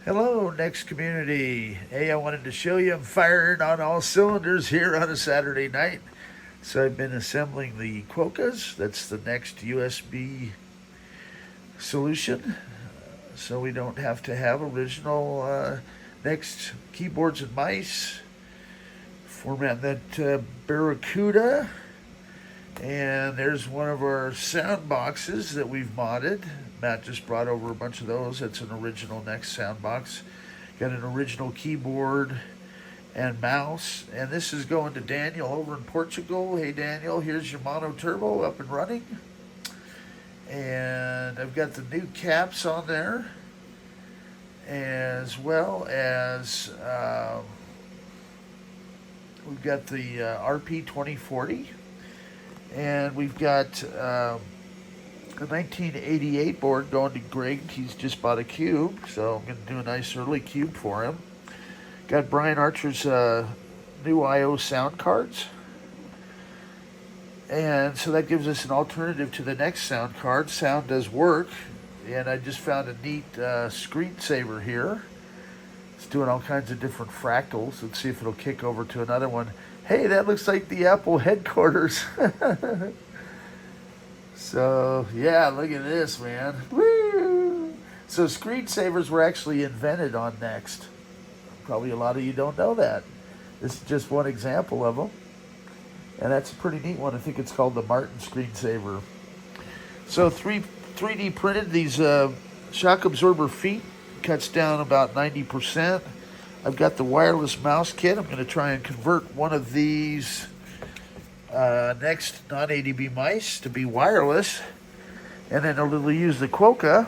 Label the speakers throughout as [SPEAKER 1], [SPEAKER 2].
[SPEAKER 1] Hello, NeXT community. Hey, I wanted to show you I'm firing on all cylinders here on a Saturday night. So I've been assembling the Quokkas. That's the NeXT USB solution. So we don't have to have original NeXT keyboards and mice. Format that Barracuda. And there's one of our sound boxes that we've modded. Matt just brought over a bunch of those. That's an original NeXT sound box. Got an original keyboard and mouse. And this is going to Daniel over in Portugal. Hey Daniel, here's your mono turbo up and running. And I've got the new caps on there, as well as we've got the RP2040. And we've got a 1988 board going to Greg. He's just bought a cube, so I'm going to do a nice early cube for him. Got Brian Archer's new I/O sound cards. And so that gives us an alternative to the next sound card. Sound does work. And I just found a neat screensaver here. It's doing all kinds of different fractals. Let's see if it'll kick over to another one. Hey, that looks like the Apple headquarters. So, yeah, look at this, man. Woo! So screensavers were actually invented on NeXT. Probably a lot of you don't know that. This is just one example of them. And that's a pretty neat one. I think it's called the Martin screensaver. So 3D printed these shock absorber feet. Cuts down about 90%. I've got the wireless mouse kit. I'm going to try and convert one of these NeXT non-ADB mice to be wireless. And then I'll use the Quokka.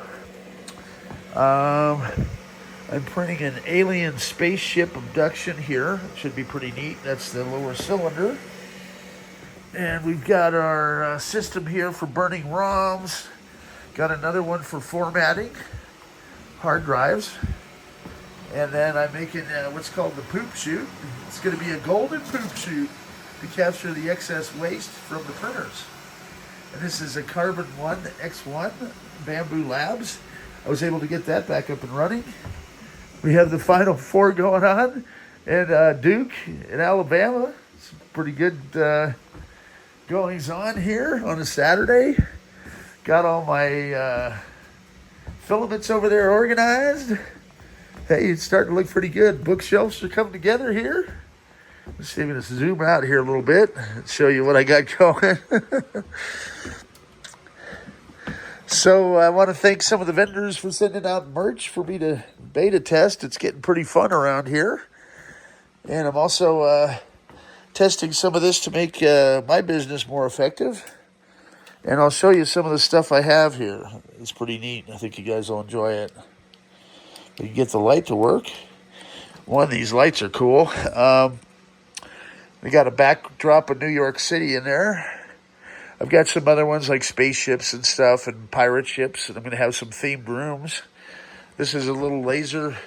[SPEAKER 1] I'm printing an alien spaceship abduction here. It should be pretty neat. That's the lower cylinder. And we've got our system here for burning ROMs. Got another one for formatting hard drives. And then I'm making what's called the poop chute. It's going to be a golden poop chute to capture the excess waste from the printers. And this is a Carbon 1 X1 Bambu Labs. I was able to get that back up and running. We have the Final Four going on. And Duke in Alabama. Some pretty good goings on here on a Saturday. Got all my filaments over there organized. Hey, it's starting to look pretty good. Bookshelves are coming together here. Let's see if we can zoom out here a little bit and show you what I got going. So I want to thank some of the vendors for sending out merch for me to beta test. It's getting pretty fun around here. And I'm also testing some of this to make my business more effective. And I'll show you some of the stuff I have here. It's pretty neat. I think you guys will enjoy it. You can get the light to work. One of these lights are cool. We got a backdrop of New York City in there. I've got some other ones like spaceships and stuff and pirate ships. And I'm going to have some themed rooms. This is a little laser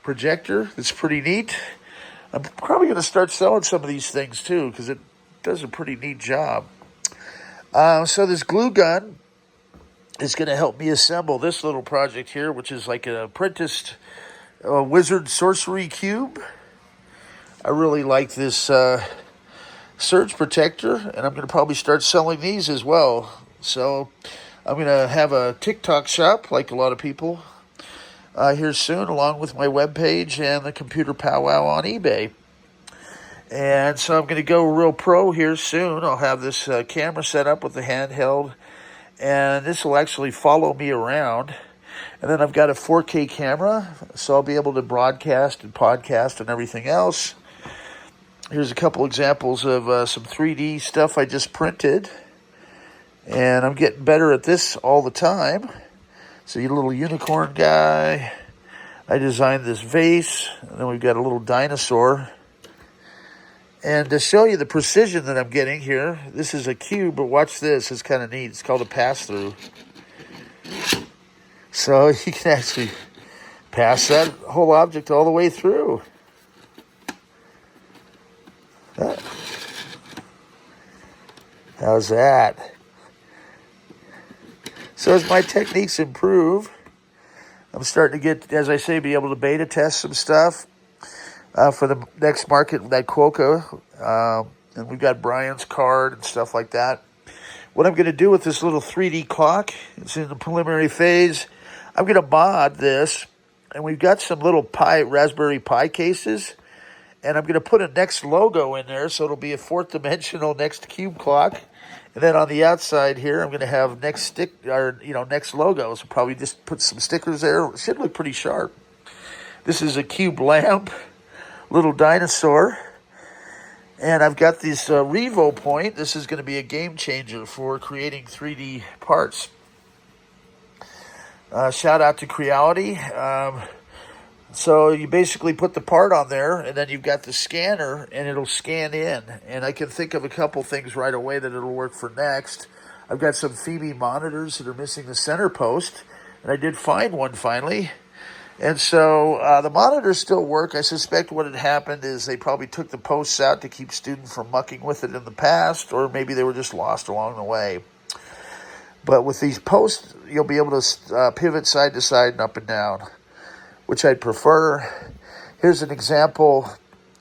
[SPEAKER 1] projector. It's pretty neat. I'm probably going to start selling some of these things too because it does a pretty neat job. So this glue gun is going to help me assemble this little project here, which is like an apprenticed wizard sorcery cube. I really like this surge protector, and I'm going to probably start selling these as well. So I'm going to have a TikTok shop, like a lot of people, here soon, along with my webpage and the computer powwow on eBay. And so I'm going to go real pro here soon. I'll have this camera set up with the handheld, and this will actually follow me around. And then I've got a 4K camera, so I'll be able to broadcast and podcast and everything else. Here's a couple examples of some 3D stuff I just printed. And I'm getting better at this all the time. So you little unicorn guy. I designed this vase. And then we've got a little dinosaur. And to show you the precision that I'm getting here, this is a cube, but watch this. It's kind of neat. It's called a pass-through. So you can actually pass that whole object all the way through. How's that? So as my techniques improve, I'm starting to get, as I say, be able to beta test some stuff for the next market, that Quokka. And we've got Brian's card and stuff like that. What I'm going to do with this little 3D clock, it's in the preliminary phase. I'm going to mod this, and we've got some little Raspberry Pi cases, and I'm going to put a NeXT logo in there, so it'll be a fourth dimensional NeXT cube clock. And then on the outside here, I'm going to have NeXT logos. I'll probably just put some stickers there. It should look pretty sharp. This is a cube lamp, little dinosaur. And I've got this Revopoint. This is going to be a game changer for creating 3D parts. Shout out to Creality. So you basically put the part on there, and then you've got the scanner, and it'll scan in. And I can think of a couple things right away that it'll work for NeXT. I've got some Phoebe monitors that are missing the center post, and I did find one finally. And so the monitors still work. I suspect what had happened is they probably took the posts out to keep students from mucking with it in the past, or maybe they were just lost along the way. But with these posts, you'll be able to pivot side to side and up and down, which I'd prefer. Here's an example.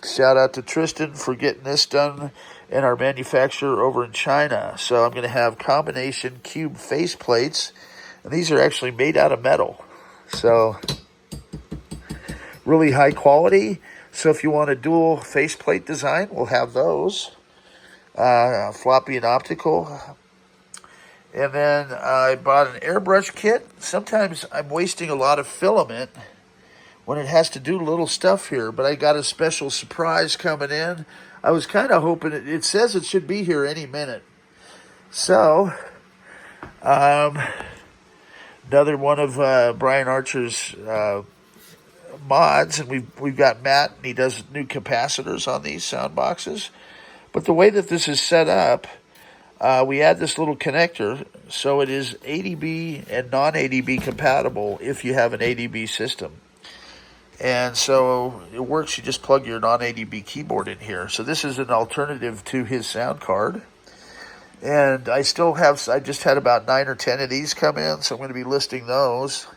[SPEAKER 1] Shout out to Tristan for getting this done in our manufacturer over in China. So I'm going to have combination cube face plates, and these are actually made out of metal. So really high quality. So if you want a dual faceplate design, we'll have those. Floppy and optical. And then I bought an airbrush kit. Sometimes I'm wasting a lot of filament when it has to do little stuff here, but I got a special surprise coming in. I was kind of hoping, it says it should be here any minute. So, another one of Brian Archer's mods, and we've got Matt, and he does new capacitors on these sound boxes. But the way that this is set up, we add this little connector, so it is ADB and non-ADB compatible if you have an ADB system. And so it works, you just plug your non-ADB keyboard in here. So this is an alternative to his sound card. And I just had about 9 or 10 of these come in, so I'm going to be listing those.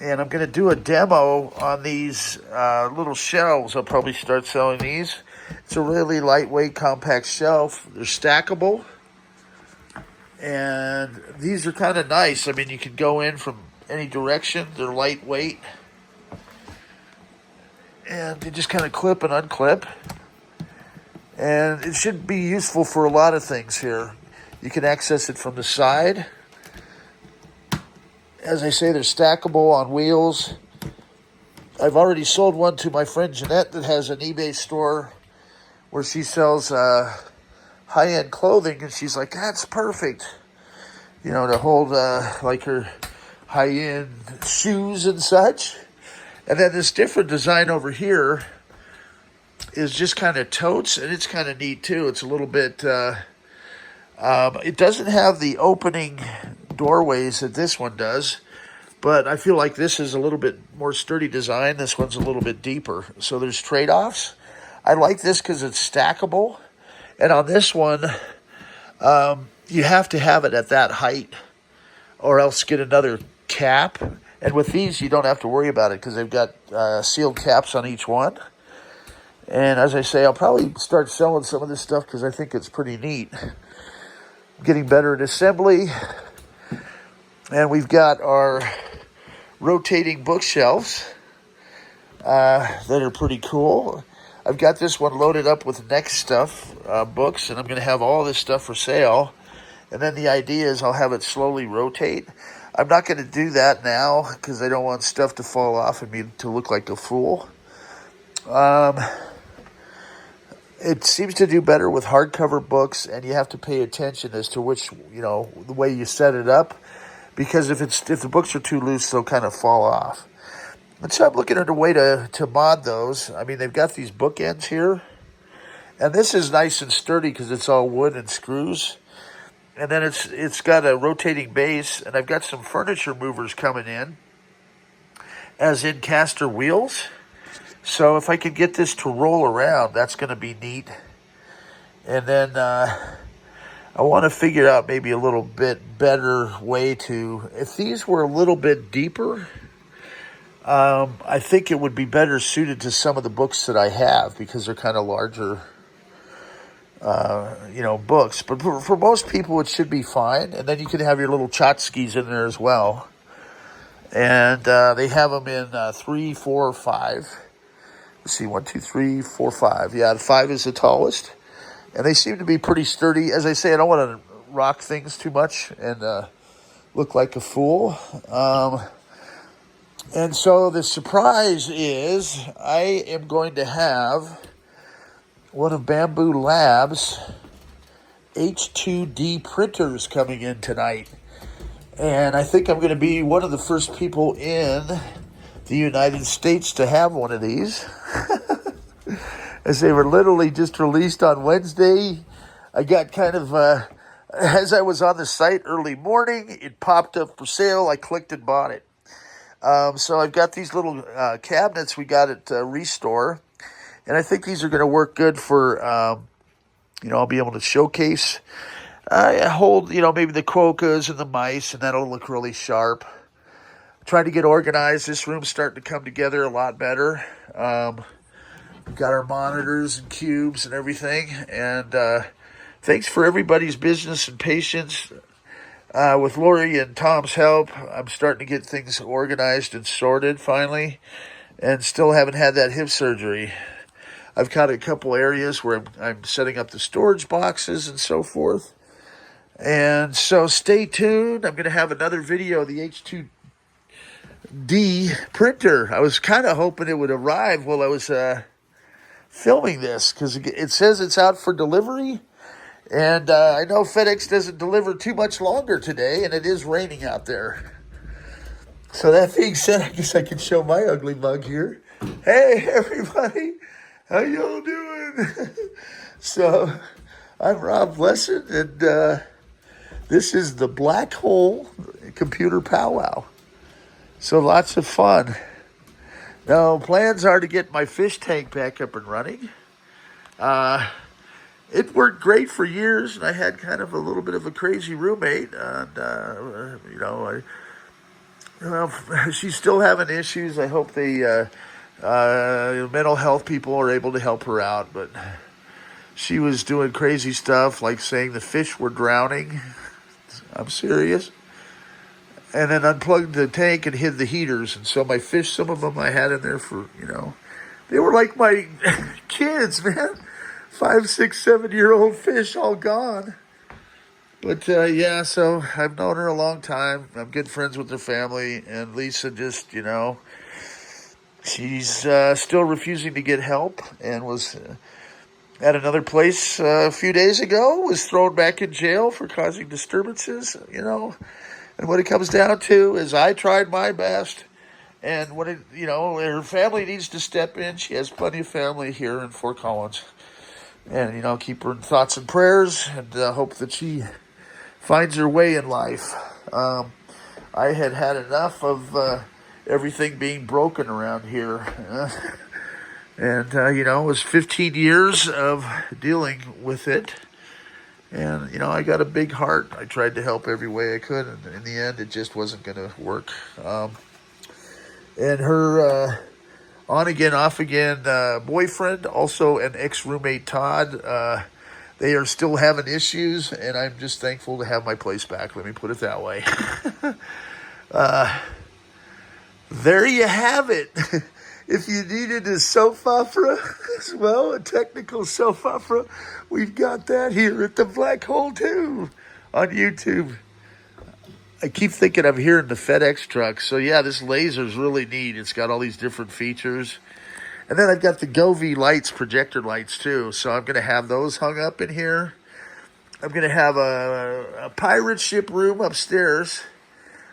[SPEAKER 1] And I'm going to do a demo on these little shelves. I'll probably start selling these. It's a really lightweight, compact shelf. They're stackable. And these are kind of nice. I mean, you can go in from any direction. They're lightweight. And they just kind of clip and unclip. And it should be useful for a lot of things here. You can access it from the side. As I say, they're stackable on wheels. I've already sold one to my friend Jeanette that has an eBay store where she sells high-end clothing, and she's like, that's perfect, to hold like her high-end shoes and such. And then this different design over here is just kind of totes, and it's kind of neat too. It's a little bit, it doesn't have the opening doorways that this one does, but I feel like this is a little bit more sturdy design. This one's a little bit deeper. So there's trade-offs. I like this because it's stackable. And on this one, you have to have it at that height or else get another cap. And with these, you don't have to worry about it because they've got sealed caps on each one. And as I say, I'll probably start selling some of this stuff because I think it's pretty neat. I'm getting better at assembly. And we've got our rotating bookshelves that are pretty cool. I've got this one loaded up with NeXT stuff, books, and I'm going to have all this stuff for sale. And then the idea is I'll have it slowly rotate. I'm not going to do that now because I don't want stuff to fall off and me to look like a fool. It seems to do better with hardcover books, and you have to pay attention as to which, the way you set it up. Because if the books are too loose, they'll kind of fall off. And so I'm looking at a way to mod those. I mean, they've got these bookends here. And this is nice and sturdy because it's all wood and screws. And then it's got a rotating base. And I've got some furniture movers coming in, as in caster wheels. So if I can get this to roll around, that's going to be neat. And then I want to figure out maybe a little bit better way to, if these were a little bit deeper, I think it would be better suited to some of the books that I have because they're kind of larger, books. But for most people, it should be fine. And then you can have your little tchotchkes in there as well. And they have them in 3, 4, 5. Let's see, 1, 2, 3, 4, 5. Yeah, the 5 is the tallest. And they seem to be pretty sturdy. As I say, I don't want to rock things too much and look like a fool. And so the surprise is I am going to have one of Bambu Labs' H2D printers coming in tonight. And I think I'm going to be one of the first people in the United States to have one of these. As they were literally just released on Wednesday. I got kind of, as I was on the site early morning, it popped up for sale. I clicked and bought it. So I've got these little cabinets we got at Restore. And I think these are going to work good for, I'll be able to showcase. I hold, maybe the Quokkas and the mice, and that'll look really sharp. Trying to get organized. This room's starting to come together a lot better. Got our monitors and cubes and everything. And thanks for everybody's business and patience. With Lori and Tom's help, I'm starting to get things organized and sorted finally. And still haven't had that hip surgery. I've got a couple areas where I'm setting up the storage boxes and so forth. And so stay tuned. I'm going to have another video of the H2D printer. I was kind of hoping it would arrive while I was filming this because it says it's out for delivery. And I know FedEx doesn't deliver too much longer today, and it is raining out there. So that being said, I guess I can show my ugly mug here. Hey, everybody. How y'all doing? So I'm Rob Blessed, and this is the Black Hole Computer Powwow. So lots of fun. Now, plans are to get my fish tank back up and running. It worked great for years, and I had kind of a little bit of a crazy roommate. And, she's still having issues. I hope the mental health people are able to help her out. But she was doing crazy stuff, like saying the fish were drowning. I'm serious. And then unplugged the tank and hid the heaters. And so my fish, some of them I had in there for, they were like my kids, man. 5, 6, 7-year-old fish all gone. But, so I've known her a long time. I'm good friends with her family. And Lisa just, she's still refusing to get help and was at another place a few days ago, was thrown back in jail for causing disturbances, And what it comes down to is I tried my best. And what her family needs to step in. She has plenty of family here in Fort Collins. And, keep her in thoughts and prayers and hope that she finds her way in life. I had enough of everything being broken around here. And, it was 15 years of dealing with it. And, I got a big heart. I tried to help every way I could. And in the end, it just wasn't going to work. And her on again, off again boyfriend, also an ex-roommate, Todd, they are still having issues. And I'm just thankful to have my place back. Let me put it that way. There you have it. If you needed a soap opera as well, a technical soap opera, we've got that here at the Black Hole too on YouTube. I keep thinking I'm hearing the FedEx truck. So yeah, this laser is really neat. It's got all these different features. And then I've got the Govee lights, projector lights too. So I'm going to have those hung up in here. I'm going to have a pirate ship room upstairs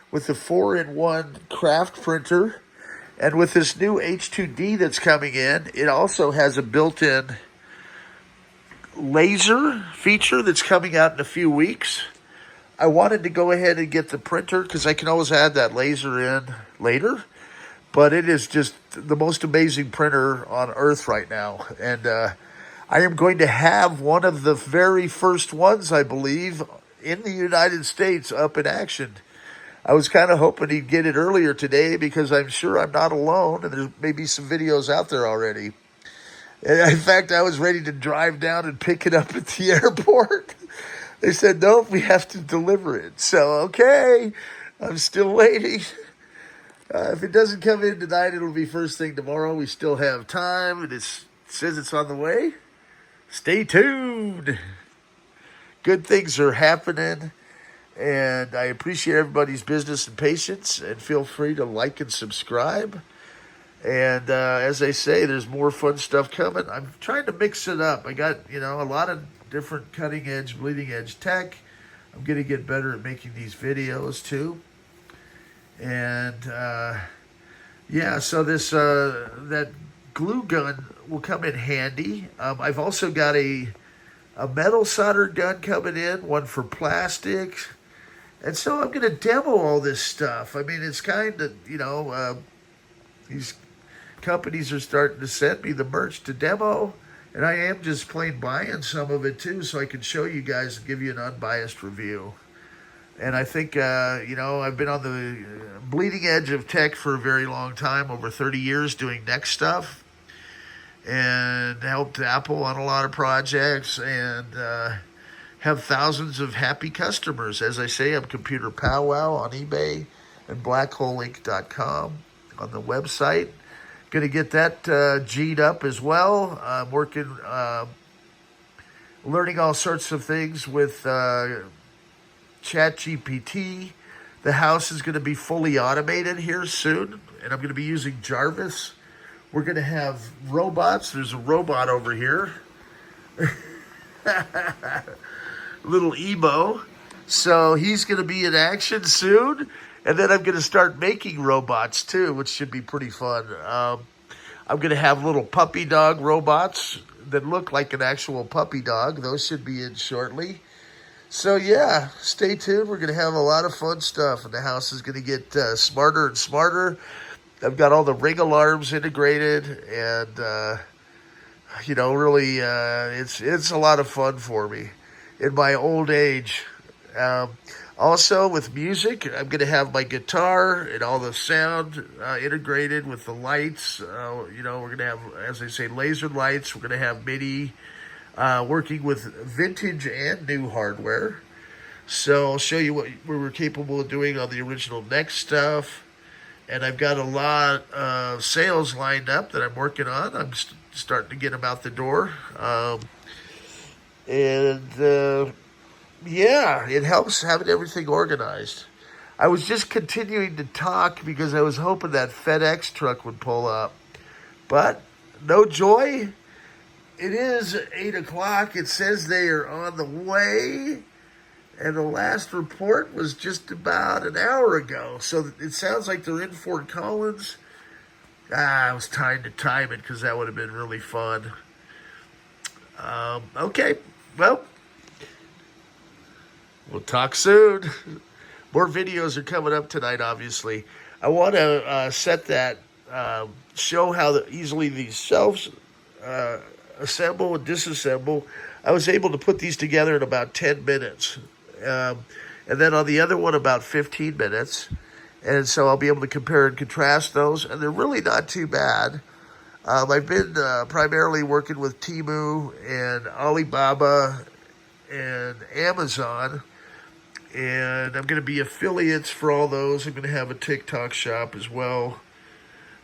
[SPEAKER 1] with the 4-in-1 craft printer. And with this new H2D that's coming in, it also has a built-in laser feature that's coming out in a few weeks. I wanted to go ahead and get the printer because I can always add that laser in later. But it is just the most amazing printer on earth right now. And I am going to have one of the very first ones, I believe, in the United States up in action. I was kind of hoping he'd get it earlier today because I'm sure I'm not alone and there may be some videos out there already. And in fact, I was ready to drive down and pick it up at the airport. They said, nope, we have to deliver it. So, okay, I'm still waiting. If it doesn't come in tonight, it'll be first thing tomorrow. We still have time, and it says it's on the way. Stay tuned. Good things are happening, and I appreciate everybody's business and patience, and feel free to like and subscribe. And as I say, there's more fun stuff coming. I'm trying to mix it up. I got, a lot of different cutting edge, bleeding edge tech. I'm going to get better at making these videos too. And yeah, so this that glue gun will come in handy. I've also got a metal solder gun coming in, one for plastics. And so I'm going to demo all this stuff. I mean, it's kind of, these companies are starting to send me the merch to demo, and I am just plain buying some of it too, so I can show you guys and give you an unbiased review. And I think, I've been on the bleeding edge of tech for a very long time, over 30 years doing NeXT stuff, and helped Apple on a lot of projects, and have thousands of happy customers. As I say, I'm Computer Powwow on eBay and blackholeinc.com on the website. Going to get that G'd up as well. I'm working, learning all sorts of things with ChatGPT. The house is going to be fully automated here soon, and I'm going to be using Jarvis. We're going to have robots. There's a robot over here. Little EBO. So he's going to be in action soon. And then I'm going to start making robots too, which should be pretty fun. I'm going to have little puppy dog robots that look like an actual puppy dog. Those should be in shortly. So yeah, stay tuned. We're going to have a lot of fun stuff, and the house is going to get smarter and smarter. I've got all the ring alarms integrated, and really, it's a lot of fun for me in my old age. Also, with music, I'm going to have my guitar and all the sound integrated with the lights. We're going to have, as I say, laser lights. We're going to have MIDI, working with vintage and new hardware. So I'll show you what we were capable of doing on the original NeXT stuff. And I've got a lot of sales lined up that I'm working on. I'm starting to get them out the door. Yeah, it helps having everything organized. I was just continuing to talk because I was hoping that FedEx truck would pull up. But no joy. It is 8 o'clock. It says they are on the way. And the last report was just about an hour ago. So it sounds like they're in Fort Collins. I was trying to time it because that would have been really fun. Okay, well, we'll talk soon. More videos are coming up tonight, obviously. I want to set that, show how easily these shelves assemble and disassemble. I was able to put these together in about 10 minutes. And then on the other one, about 15 minutes. And so I'll be able to compare and contrast those. And they're really not too bad. I've been primarily working with Temu and Alibaba and Amazon. And I'm going to be affiliates for all those. I'm going to have a TikTok shop as well.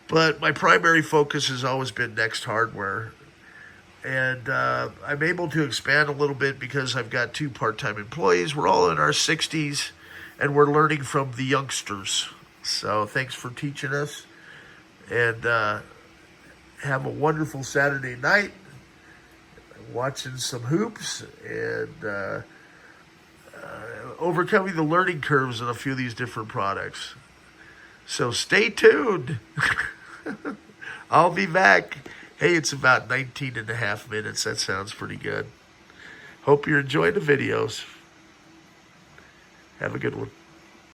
[SPEAKER 1] But my primary focus has always been NeXT hardware. And I'm able to expand a little bit because I've got 2 part-time employees. We're all in our 60s, and we're learning from the youngsters. So thanks for teaching us. And have a wonderful Saturday night. Watching some hoops and overcoming the learning curves on a few of these different products. So stay tuned. I'll be back. Hey, it's about 19 and a half minutes. That sounds pretty good. Hope you're enjoying the videos. Have a good one.